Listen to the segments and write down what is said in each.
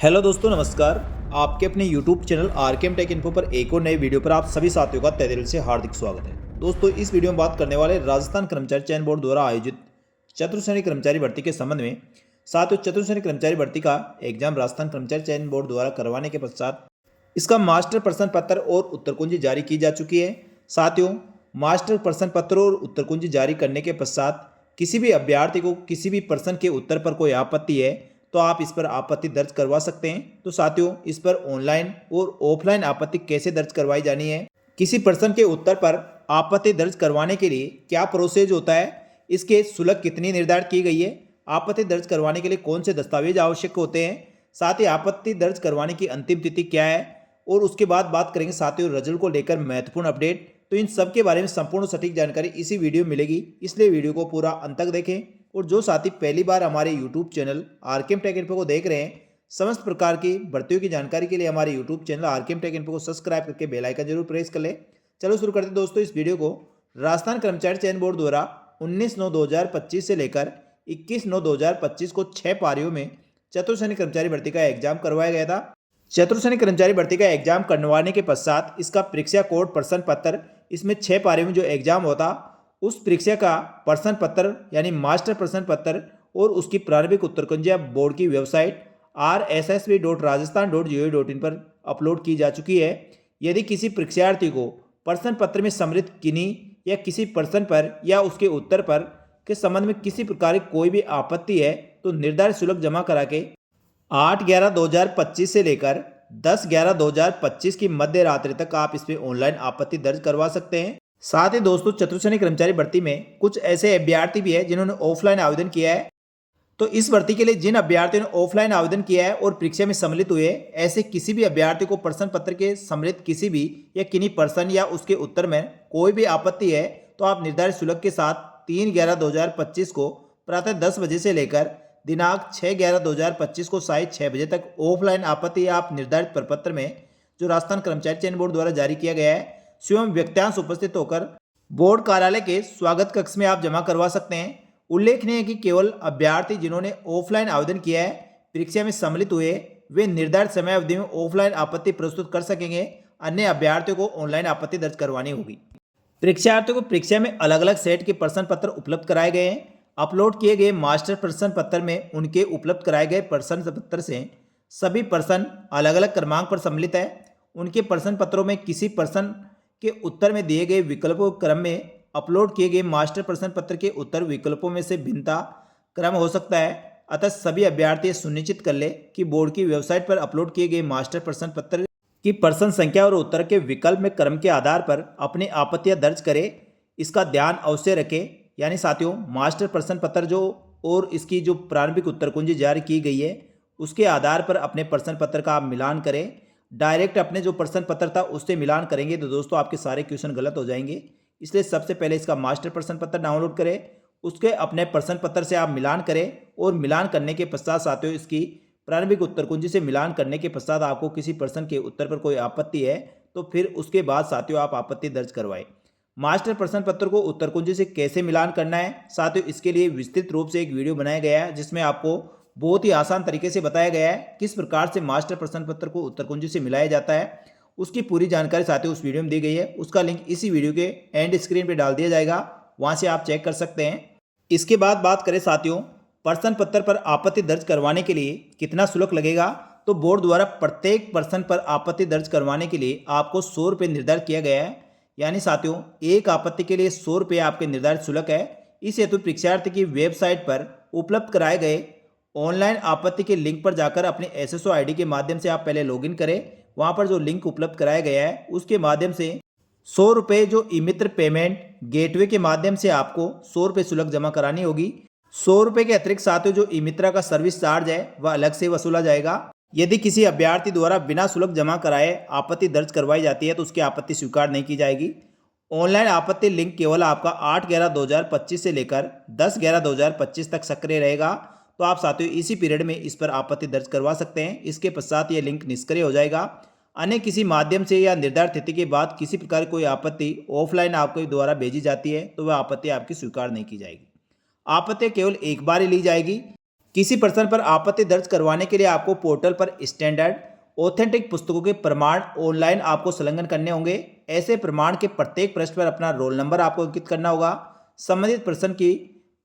Hello दोस्तों, नमस्कार। आपके अपने YouTube channel RKM take info पर एक और नए वीडियो पर आप सभी साथियों का तहे दिल से हार्दिक स्वागत है। दोस्तों, इस वीडियो में बात करने वाले राजस्थान कर्मचारी चयन बोर्ड द्वारा आयोजित चतुर्श्रेणी कर्मचारी भर्ती के संबंध में। साथियों, चतुर्श्रेणी कर्मचारी भर्ती का एग्जाम राजस्थान कर्मचारी चयन बोर्ड द्वारा करवाने के पश्चात इसका मास्टर प्रश्न पत्र और उत्तर कुंजी जारी की जा चुकी है। साथियों, मास्टर प्रश्न पत्र और उत्तर कुंजी जारी करने के पश्चात किसी भी अभ्यर्थी को किसी भी प्रश्न के उत्तर पर कोई आपत्ति है तो आप इस पर आपत्ति दर्ज करवा सकते हैं। तो साथियों, इस पर ऑनलाइन और ऑफलाइन आपत्ति कैसे दर्ज करवाई जानी है, किसी प्रश्न के उत्तर पर आपत्ति दर्ज करवाने के लिए क्या प्रोसेस होता है, इसके शुल्क कितनी निर्धारित की गई है, आपत्ति दर्ज करवाने के लिए कौन से दस्तावेज आवश्यक होते हैं, साथ ही आपत्ति दर्ज करवाने की अंतिम तिथि क्या है, और उसके बाद बात करेंगे साथियों रिजल्ट को लेकर महत्वपूर्ण अपडेट। तो इन सब के बारे में संपूर्ण सटीक जानकारी इसी वीडियो में मिलेगी, इसलिए वीडियो को पूरा अंत तक देखें। और जो साथी पहली बार हमारे YouTube channel RKM take info को देख रहे हैं, समस्त प्रकार की भर्तियों की जानकारी के लिए हमारे YouTube channel RKM take info को सब्सक्राइब करके बेल आइकन जरूर प्रेस कर ले। चलो शुरू करते हैं दोस्तों इस वीडियो को। राजस्थान कर्मचारी चयन बोर्ड द्वारा 19/9/2025 से लेकर 21/9/2025 को 6 पारियों में चतुर्श्रेणी कर्मचारी भर्ती का एग्जाम करवाया गया था। चतुर्श्रेणी कर्मचारी भर्ती का एग्जाम करवाने के पश्चात इसका परीक्षा कोड प्रश्न पत्र, इसमें 6 पारियों में जो एग्जाम होता उस परीक्षा का प्रश्न पत्र यानी मास्टर प्रश्न पत्र और उसकी प्रारंभिक उत्तर कुंजियां बोर्ड की वेबसाइट rssb.rajasthan.gov.in पर अपलोड की जा चुकी है। यदि किसी परीक्षार्थी को प्रश्न पत्र में सम्मिलित किन्हीं या किसी प्रश्न पर या उसके उत्तर पर के संबंध में किसी प्रकार की कोई भी आपत्ति है तो निर्धारित शुल्क जमा करा के 8/11/2025 से लेकर 10/11/2025 की मध्य रात्रि तक आप इसमें ऑनलाइन आपत्ति दर्ज करवा सकते हैं। साथ ही दोस्तों, चतुर्श्रेणी कर्मचारी भर्ती में कुछ ऐसे अभ्यर्थी भी हैं जिन्होंने ऑफलाइन आवेदन किया है। तो इस भर्ती के लिए जिन अभ्यर्थियों ने ऑफलाइन आवेदन किया है और परीक्षा में सम्मिलित हुए, ऐसे किसी भी अभ्यर्थी को प्रश्न पत्र के सम्मिलित किसी भी या किन्हीं प्रश्न या उसके उत्तर में कोई भी आपत्ति है तो आप निर्धारित शुल्क के साथ 3/11/2025 को प्रातः 10 बजे से लेकर दिनांक 6/11/2025 को साय 6 बजे तक ऑफलाइन आपत्ति आप निर्धारित प्रपत्र में जो राजस्थान कर्मचारी चयन बोर्ड द्वारा जारी किया गया है स्वयं व्यक्तियांश उपस्थित होकर बोर्ड कार्यालय के स्वागत कक्ष में आप जमा करवा सकते हैं। उल्लेखनीय है कि केवल अभ्यर्थी जिन्होंने ऑफलाइन आवेदन किया है, परीक्षा में सम्मिलित हुए, वे निर्धारित समय अवधि में ऑफलाइन आपत्ति प्रस्तुत कर सकेंगे। अन्य अभ्यर्थियों को ऑनलाइन आपत्ति दर्ज करवानी होगी। परीक्षार्थियों को परीक्षा में अलग अलग सेट के प्रश्न पत्र उपलब्ध कराए गए हैं। अपलोड किए गए मास्टर प्रश्न पत्र में उनके उपलब्ध कराए गए प्रश्न पत्र से सभी प्रश्न अलग अलग क्रमांक पर सम्मिलित है। उनके प्रश्न पत्रों में किसी प्रश्न के उत्तर में दिए गए विकल्पों क्रम में अपलोड किए गए मास्टर प्रश्न पत्र के उत्तर विकल्पों में से भिन्नता क्रम हो सकता है। अतः सभी अभ्यर्थी सुनिश्चित कर ले कि बोर्ड की वेबसाइट पर अपलोड किए गए मास्टर प्रश्न पत्र की प्रश्न संख्या और उत्तर के विकल्प में क्रम के आधार पर अपनी आपत्तियां दर्ज करें, इसका ध्यान अवश्य रखें। यानी साथियों, मास्टर प्रश्न पत्र जो और इसकी जो प्रारंभिक उत्तर कुंजी जारी की गई है उसके आधार पर अपने प्रश्न पत्र का आप मिलान करें। डायरेक्ट अपने जो प्रश्न पत्र था उससे मिलान करेंगे तो दोस्तों आपके सारे क्वेश्चन गलत हो जाएंगे। इसलिए सबसे पहले इसका मास्टर प्रश्न पत्र डाउनलोड करें, उसके अपने प्रश्न पत्र से आप मिलान करें और मिलान करने के पश्चात साथियों इसकी प्रारंभिक उत्तर कुंजी से मिलान करने के पश्चात आपको किसी प्रश्न के उत्तर पर कोई आपत्ति है तो फिर उसके बाद साथियों आप आपत्ति दर्ज करवाएं। मास्टर प्रश्न पत्र को उत्तर कुंजी से कैसे मिलान करना है साथियों, इसके लिए विस्तृत रूप से एक वीडियो बनाया गया है जिसमें आपको बहुत ही आसान तरीके से बताया गया है किस प्रकार से मास्टर प्रश्न पत्र को उत्तर कुंजी से मिलाया जाता है। उसकी पूरी जानकारी साथियों उस वीडियो में दी गई है, उसका लिंक इसी वीडियो के एंड स्क्रीन पे डाल दिया जाएगा, वहां से आप चेक कर सकते हैं। इसके बाद बात करें साथियों प्रश्न पत्र पर आपत्ति दर्ज करवाने के लिए कितना शुल्क लगेगा, तो बोर्ड द्वारा प्रत्येक प्रश्न पर आपत्ति दर्ज करवाने के लिए आपको 100 रुपये निर्धारित किया गया है। यानी साथियों एक आपत्ति के लिए 100 रुपये आपके निर्धारित शुल्क है। इस हेतु परीक्षार्थी की वेबसाइट पर उपलब्ध कराए गए ऑनलाइन आपत्ति के लिंक पर जाकर अपने SSO ID के माध्यम से आप पहले लॉगिन करें। वहां पर जो लिंक उपलब्ध कराया गया है उसके माध्यम से 100 रुपये जो ई मित्र पेमेंट गेटवे के माध्यम से आपको 100 रुपये शुल्क जमा करानी होगी। 100 रुपये के अतिरिक्त साथियों जो ई मित्रा का सर्विस चार्ज है वह अलग से वसूला जाएगा। यदि किसी अभ्यर्थी द्वारा बिना शुल्क जमा कराए आपत्ति दर्ज करवाई जाती है तो उसकी आपत्ति स्वीकार नहीं की जाएगी। ऑनलाइन आपत्ति लिंक केवल आपका 8/11/2025 से लेकर 10/11/2025 तक सक्रिय रहेगा। तो आप साथियों इसी पीरियड में इस पर आपत्ति दर्ज करवा सकते हैं। इसके पश्चात ये लिंक निष्क्रिय हो जाएगा। अन्य किसी माध्यम से या निर्धारित तिथि के बाद किसी प्रकार की कोई आपत्ति ऑफलाइन आपके द्वारा भेजी जाती है तो वह आपत्ति आपकी स्वीकार नहीं की जाएगी। आपत्ति केवल एक बार ही ली जाएगी। किसी पर्सन पर आपत्ति दर्ज करवाने के लिए आपको पोर्टल पर स्टैंडर्ड ऑथेंटिक पुस्तकों के प्रमाण ऑनलाइन आपको संलग्न करने होंगे। ऐसे प्रमाण के प्रत्येक पृष्ठ पर अपना रोल नंबर आपको अंकित करना होगा। संबंधित पर्सन की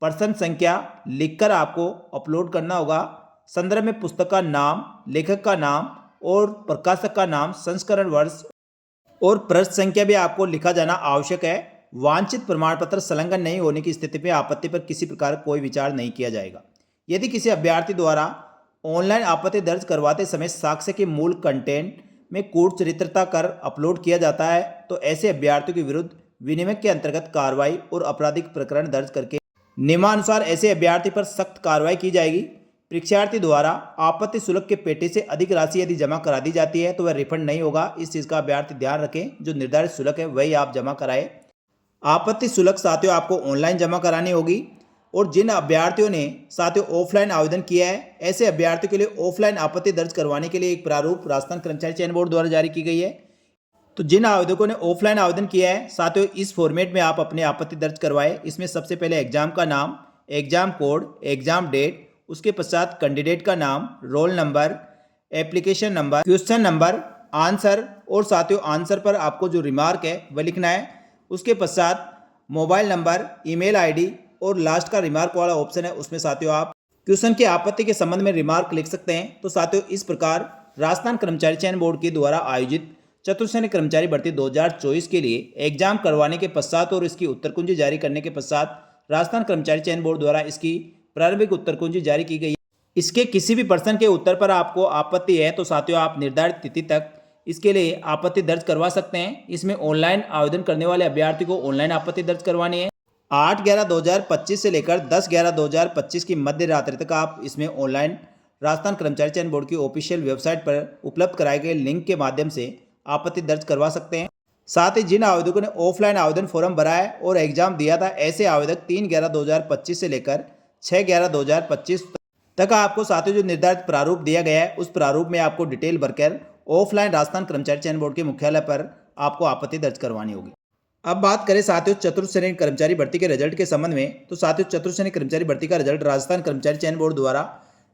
पर्सन संख्या लिखकर आपको अपलोड करना होगा। संदर्भ में पुस्तक का नाम, लेखक का नाम और प्रकाशक का नाम, संस्करण वर्ष और पृष्ठ संख्या भी आपको लिखा जाना आवश्यक है। वांछित प्रमाण पत्र संलग्न नहीं होने की स्थिति में आपत्ति पर किसी प्रकार कोई विचार नहीं किया जाएगा। यदि किसी अभ्यर्थी द्वारा ऑनलाइन आपत्ति दर्ज करवाते समय साक्ष्य के मूल कंटेंट में कूट चरित्रता कर अपलोड किया जाता है तो ऐसे अभ्यर्थियों के विरुद्ध विनिमय के अंतर्गत कार्रवाई और आपराधिक प्रकरण दर्ज करके नियमानुसार ऐसे अभ्यर्थी पर सख्त कार्रवाई की जाएगी। परीक्षार्थी द्वारा आपत्ति शुल्क के पेटे से अधिक राशि यदि जमा करा दी जाती है तो वह रिफंड नहीं होगा। इस चीज़ का अभ्यर्थी ध्यान रखें। जो निर्धारित शुल्क है वही आप जमा कराएं। आपत्ति शुल्क साथियों आपको ऑनलाइन जमा करानी होगी। और जिन अभ्यर्थियों ने साथियों ऑफलाइन आवेदन किया है ऐसे अभ्यर्थियों के लिए ऑफलाइन आपत्ति दर्ज करवाने के लिए एक प्रारूप राजस्थान कर्मचारी चयन बोर्ड द्वारा जारी की गई है। तो जिन आवेदकों ने ऑफलाइन आवेदन किया है साथियों इस फॉर्मेट में आप अपनी आपत्ति दर्ज करवाएं। इसमें सबसे पहले एग्जाम का नाम, एग्जाम कोड, एग्जाम डेट, उसके पश्चात कैंडिडेट का नाम, roll number, application number, question number, answer और साथियों आंसर पर आपको जो रिमार्क है वह लिखना है। उसके पश्चात मोबाइल नंबर, ईमेल आईडी और लास्ट का रिमार्क वाला ऑप्शन है उसमें साथियों आप क्वेश्चन की आपत्ति के संबंध में रिमार्क लिख सकते हैं। तो साथियों इस प्रकार राजस्थान कर्मचारी चयन बोर्ड के द्वारा आयोजित चतुर्थ कर्मचारी भर्ती 2024 के लिए एग्जाम करवाने के पश्चात और इसकी उत्तर कुंजी जारी करने के पश्चात राजस्थान कर्मचारी चयन बोर्ड द्वारा इसकी प्रारंभिक उत्तर कुंजी जारी की गई है। इसके किसी भी पर्सन के उत्तर पर आपको आपत्ति है तो साथियों आप निर्धारित तिथि तक इसके लिए आपत्ति दर्ज करवा सकते हैं। इसमें ऑनलाइन आवेदन करने वाले अभ्यर्थी को ऑनलाइन आपत्ति दर्ज करवानी है। 8/11/2025 से लेकर 10/11/2025 की मध्य रात्रि तक आप इसमें ऑनलाइन राजस्थान कर्मचारी चयन बोर्ड की ऑफिशियल वेबसाइट पर उपलब्ध कराए गए लिंक के माध्यम से आपत्ति दर्ज करवा सकते हैं। साथ ही जिन आवेदकों ने ऑफलाइन आवेदन फॉर्म भरा है और एग्जाम दिया था ऐसे आवेदक 3/11/2025 से लेकर 6/11/2025 तक आपको साथियों जो निर्धारित प्रारूप दिया गया है उस प्रारूप में आपको डिटेल भरकर ऑफलाइन राजस्थान कर्मचारी चयन बोर्ड के मुख्यालय पर आपको आपत्ति दर्ज करवानी होगी। अब बात करें साथियों चतुर्थ श्रेणी कर्मचारी भर्ती के रिजल्ट के संबंध में तो साथियों चतुर्थ श्रेणी कर्मचारी भर्ती का रिजल्ट राजस्थान कर्मचारी चयन बोर्ड द्वारा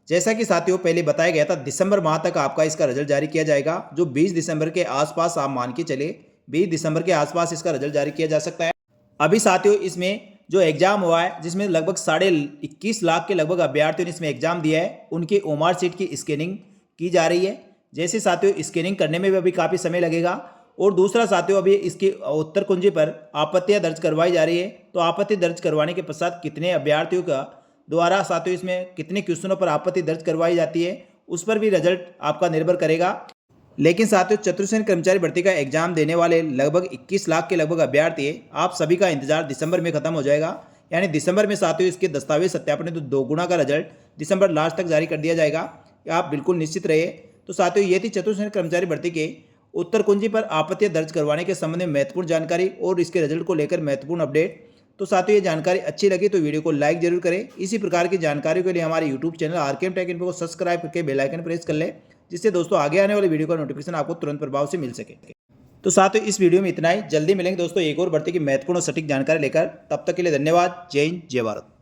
जैसा कि साथियों पहले बताया गया था दिसंबर माह तक आपका इसका रिजल्ट जारी किया जाएगा। जो 20 दिसंबर के आसपास आप मान के चले 20 दिसंबर के आसपास इसका रिजल्ट जारी किया जा सकता है। अभी साथियों इसमें जो एग्जाम हुआ है जिसमें लगभग 21.5 लाख के लगभग अभ्यर्थियों ने इसमें एग्जाम दिया है उनकी ओमार सीट की स्कैनिंग की जा रही है। जैसे साथियों स्कैनिंग करने में भी अभी काफ़ी समय लगेगा। और दूसरा साथियों अभी इसकी उत्तर कुंजी पर आपत्तियां दर्ज करवाई जा रही है। तो आपत्ति दर्ज करवाने के पश्चात कितने अभ्यर्थियों का द्वारा साथियों इसमें कितने क्वेश्चनों पर आपत्ति दर्ज करवाई जाती है उस पर भी रिजल्ट आपका निर्भर करेगा। लेकिन साथियों चतुर्थ श्रेणी कर्मचारी भर्ती का एग्जाम देने वाले लगभग 21 लाख के लगभग अभ्यर्थी है। आप सभी का इंतजार दिसंबर में खत्म हो जाएगा। यानी दिसंबर में साथियों इसके दस्तावेज सत्यापन तो 2 गुना का रिजल्ट दिसंबर लास्ट तक जारी कर दिया जाएगा। आप बिल्कुल निश्चित रहिए। तो साथियों ये थी चतुर्थ श्रेणी कर्मचारी भर्ती के उत्तर कुंजी पर आपत्तियां दर्ज करवाने के संबंध में महत्वपूर्ण जानकारी और इसके रिजल्ट को लेकर महत्वपूर्ण अपडेट। तो साथियों ये जानकारी अच्छी लगी तो वीडियो को लाइक जरूर करें। इसी प्रकार की जानकारी के लिए हमारे YouTube channel RKM take info को सब्सक्राइब करके बेल आइकन प्रेस कर ले जिससे दोस्तों आगे आने वाली वीडियो का नोटिफिकेशन आपको तुरंत प्रभाव से मिल सके। तो साथियों इस वीडियो में इतना ही। जल्दी मिलेंगे दोस्तों एक और भर्ती की महत्वपूर्ण और सटीक जानकारी लेकर। तब तक के लिए धन्यवाद। जय हिंद, जय भारत।